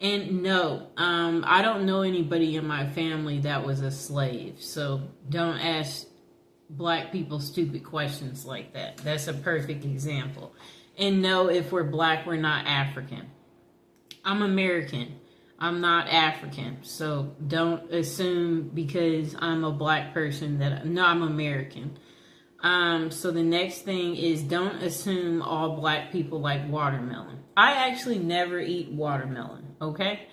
And no, I don't know anybody in my family that was a slave. So don't ask black people stupid questions like that. That's a perfect example. And no, if we're black, we're not African. I'm American. I'm not African. So don't assume because I'm a black person that no, I'm American. So the next thing is don't assume all black people like watermelon. I actually never eat watermelon, okay?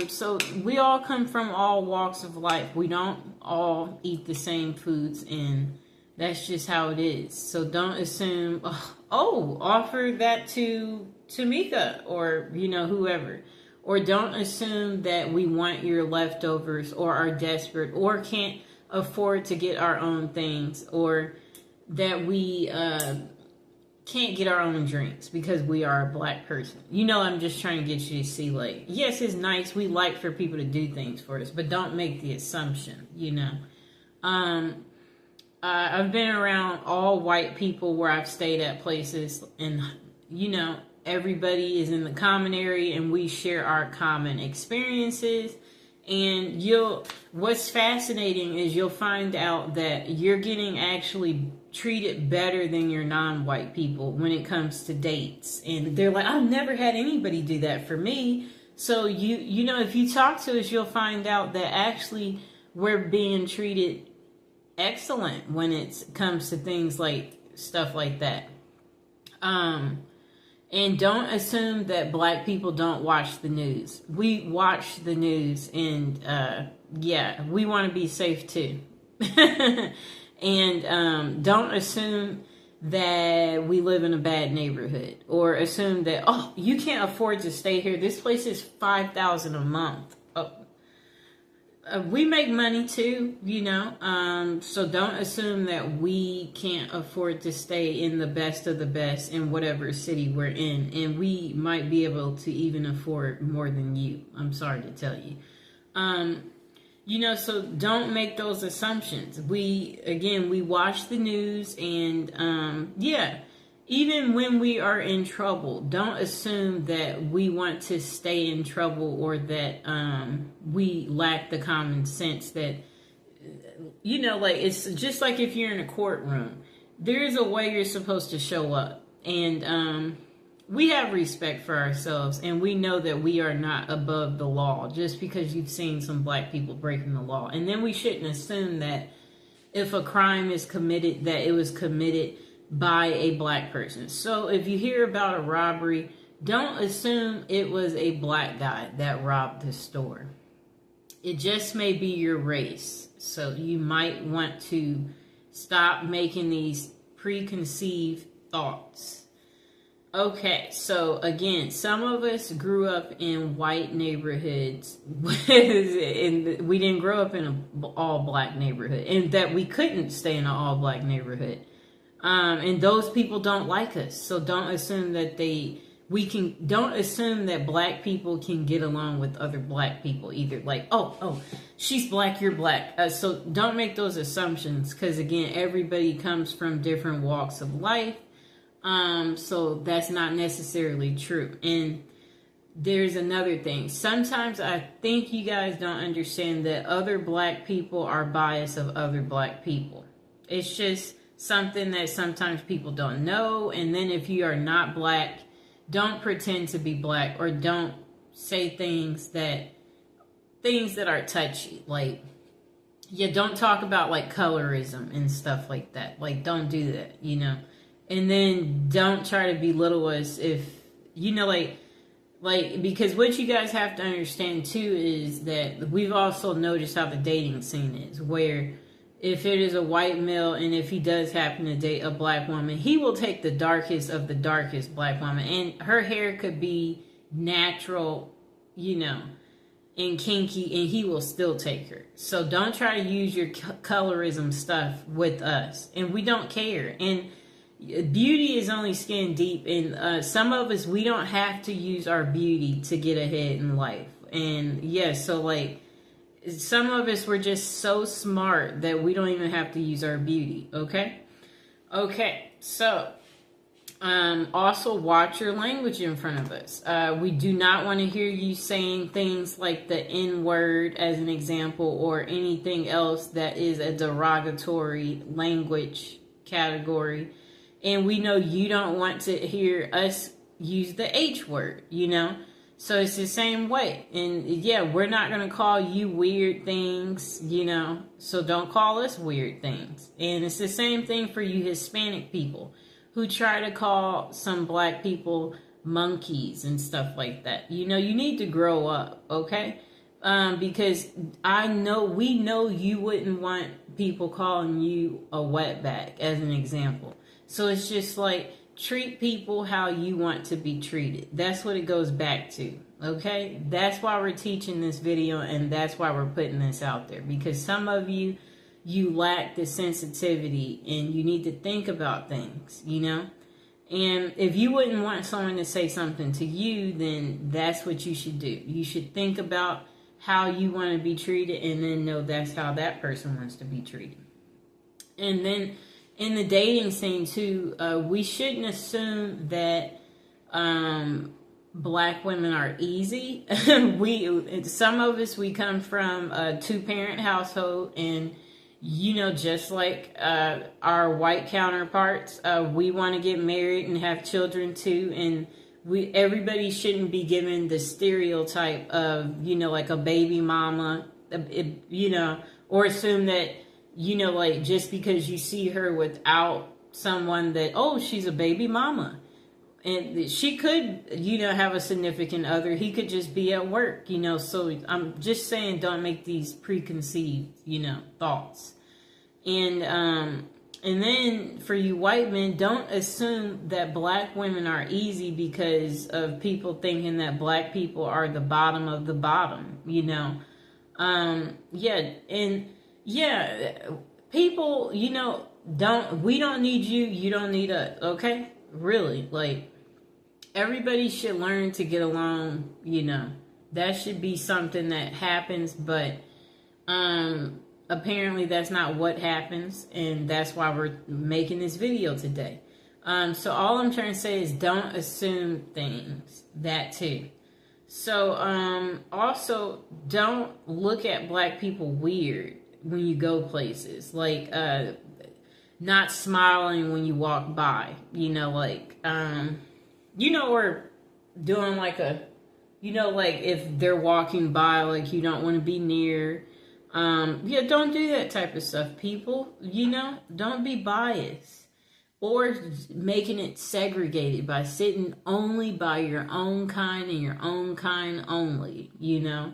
So we all come from all walks of life. We don't all eat the same foods, and that's just how it is. So don't assume, oh, offer that to Tamika or, whoever. Or don't assume that we want your leftovers or are desperate or can't afford to get our own things, or that we can't get our own drinks because we are a black person. I'm just trying to get you to see, like, yes, it's nice. We like for people to do things for us, but don't make the assumption, I've been around all white people where I've stayed at places, and, everybody is in the common area and we share our common experiences. And what's fascinating is you'll find out that you're getting actually treated better than your non-white people when it comes to dates. And they're like, I've never had anybody do that for me. So if you talk to us, you'll find out that actually we're being treated excellent when it comes to things like stuff like that. And don't assume that black people don't watch the news. We watch the news, and we want to be safe too. And don't assume that we live in a bad neighborhood, or assume that, oh, you can't afford to stay here. This place is $5,000 a month. We make money too, so don't assume that we can't afford to stay in the best of the best in whatever city we're in, and we might be able to even afford more than you. I'm sorry to tell you. So don't make those assumptions. We watch the news, and even when we are in trouble, don't assume that we want to stay in trouble, or that we lack the common sense that, it's just like if you're in a courtroom, there's a way you're supposed to show up. And we have respect for ourselves, and we know that we are not above the law just because you've seen some black people breaking the law. And then we shouldn't assume that if a crime is committed, that it was committed by a black person. So if you hear about a robbery, don't assume it was a black guy that robbed the store. It just may be your race. So you might want to stop making these preconceived thoughts. Okay, so again, some of us grew up in white neighborhoods, and we didn't grow up in an all-black neighborhood, and that we couldn't stay in an all-black neighborhood. And those people don't like us. So don't assume that don't assume that black people can get along with other black people either. Like, oh, she's black, you're black. So don't make those assumptions, because again, everybody comes from different walks of life. So that's not necessarily true. And there's another thing. Sometimes I think you guys don't understand that other black people are biased of other black people. It's just something that sometimes people don't know. And then if you are not black, don't pretend to be black, or don't say things that are touchy. Like, don't talk about like colorism and stuff like that. Like, don't do that, And then don't try to belittle us if, because what you guys have to understand too is that we've also noticed how the dating scene is, where if it is a white male and if he does happen to date a black woman, he will take the darkest of the darkest black woman. And her hair could be natural, and kinky, and he will still take her. So don't try to use your colorism stuff with us. And we don't care. And beauty is only skin deep. And some of us, we don't have to use our beauty to get ahead in life. And some of us were just so smart that we don't even have to use our beauty. Okay, so Also, watch your language in front of us. We do not want to hear you saying things like the N word, as an example, or anything else that is a derogatory language category. And we know you don't want to hear us use the H word, you know? So it's the same way. And yeah, we're not going to call you weird things, you know? So don't call us weird things. And it's the same thing for you Hispanic people who try to call some black people monkeys and stuff like that. You know, you need to grow up, okay? Because we know you wouldn't want people calling you a wetback, as an example. So it's just like, treat people how you want to be treated. That's what it goes back to, okay? That's why we're teaching this video, and that's why we're putting this out there. Because some of you lack the sensitivity, and you need to think about things, you know? And if you wouldn't want someone to say something to you, then that's what you should do. You should think about how you want to be treated, and then know that's how that person wants to be treated. And then in the dating scene too, we shouldn't assume that black women are easy. Some of us, we come from a 2-parent household, and you know, just like our white counterparts, we want to get married and have children too. And everybody shouldn't be given the stereotype of, you know, like a baby mama, you know, or assume that, you know, like just because you see her without someone that, oh, she's a baby mama. And she could, you know, have a significant other. He could just be at work, you know. So I'm just saying, don't make these preconceived, you know, thoughts. And then for you white men, don't assume that black women are easy because of people thinking that black people are the bottom of the bottom, you know. People, you know, we don't need you, you don't need us, okay? Really, like, everybody should learn to get along, you know. That should be something that happens, but apparently that's not what happens, and that's why we're making this video today. So all I'm trying to say is don't assume things, that too. So also don't look at black people weird when you go places, like not smiling when you walk by, you know, like you know, or doing like a, you know, like if they're walking by, like you don't want to be near. Yeah, don't do that type of stuff, people. You know, don't be biased or making it segregated by sitting only by your own kind and your own kind only. You know,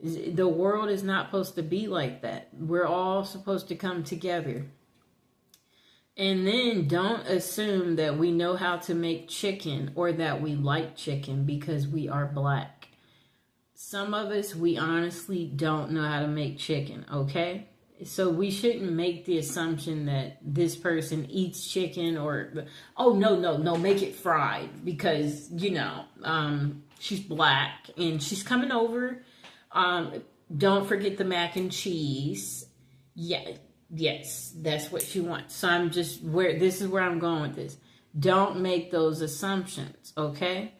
the world is not supposed to be like that. We're all supposed to come together. And then don't assume that we know how to make chicken or that we like chicken because we are black. Some of us, we honestly don't know how to make chicken, okay? So we shouldn't make the assumption that this person eats chicken or, oh, no, make it fried because, you know, she's black and she's coming over. Don't forget the mac and cheese. Yeah. Yes, that's what she wants. So this is where I'm going with this. Don't make those assumptions, okay?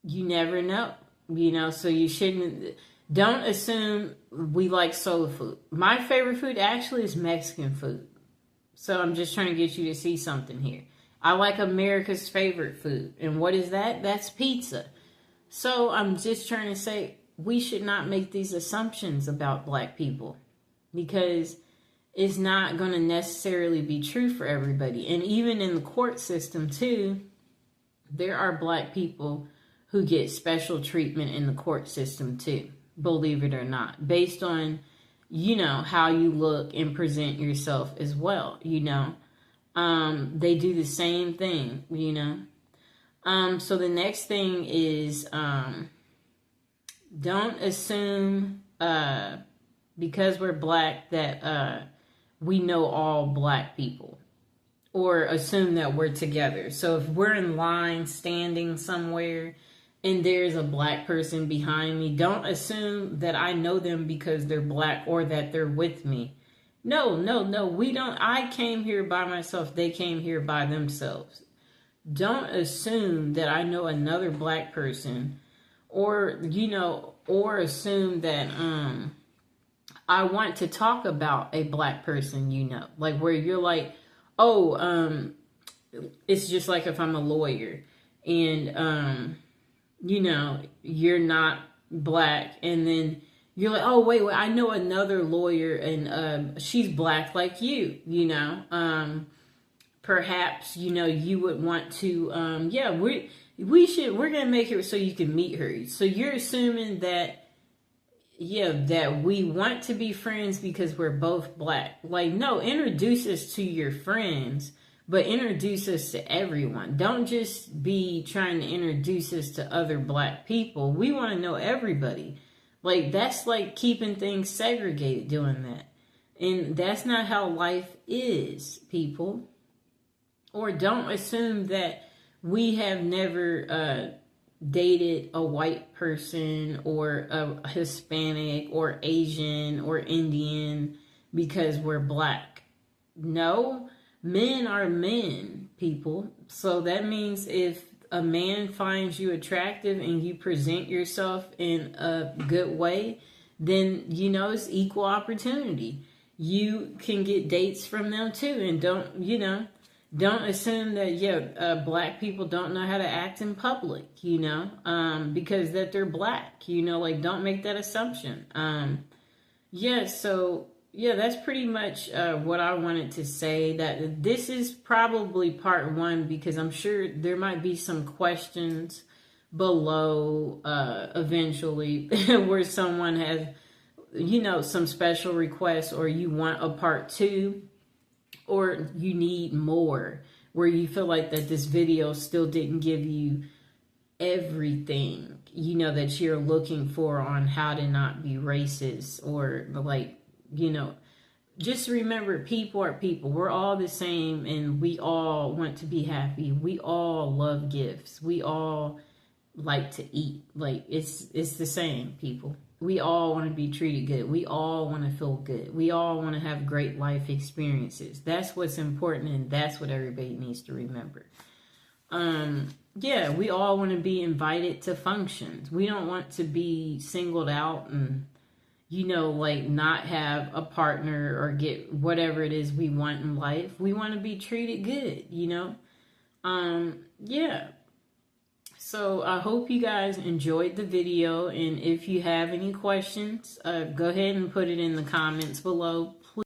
You never know, you know, so you don't assume we like soul food. My favorite food actually is Mexican food. So I'm just trying to get you to see something here. I like America's favorite food. And what is that? That's pizza. So I'm just trying to say we should not make these assumptions about black people, because it's not going to necessarily be true for everybody. And even in the court system too, there are black people who get special treatment in the court system too, believe it or not, based on, you know, how you look and present yourself as well, you know. They do the same thing, you know. So the next thing is, don't assume, because we're black, that we know all black people, or assume that we're together. So if we're in line standing somewhere and there's a black person behind me, don't assume that I know them because they're black or that they're with me. No, we don't. I came here by myself. They came here by themselves. Don't assume that I know another black person, or, or assume that, I want to talk about a black person, like where you're like, oh, it's just like if I'm a lawyer and, you're not black, and then you're like, oh, wait, I know another lawyer and she's black like you, perhaps, you would want to, we're going to make it so you can meet her. So you're assuming that, that we want to be friends because we're both black. Like, no, introduce us to your friends, but introduce us to everyone. Don't just be trying to introduce us to other black people. We want to know everybody. Like, that's like keeping things segregated, doing that. And that's not how life is, people. Or don't assume that we have never dated a white person or a Hispanic or Asian or Indian because we're black. No, men are men, people. So that means if a man finds you attractive and you present yourself in a good way, then it's equal opportunity. You can get dates from them too, and don't assume that black people don't know how to act in public, because that they're black, like, don't make that assumption. That's pretty much what I wanted to say. That this is probably part one, because I'm sure there might be some questions below eventually where someone has, some special requests, or you want a part two, or you need more, where you feel like that this video still didn't give you everything, that you're looking for on how to not be racist, or like, just remember, people are people. We're all the same, and we all want to be happy. We all love gifts. We all like to eat. Like, it's the same, people. We all want to be treated good. We all want to feel good. We all want to have great life experiences. That's what's important, and that's what everybody needs to remember. We all want to be invited to functions. We don't want to be singled out and, like, not have a partner or get whatever it is we want in life. We want to be treated good, So I hope you guys enjoyed the video, and if you have any questions, go ahead and put it in the comments below.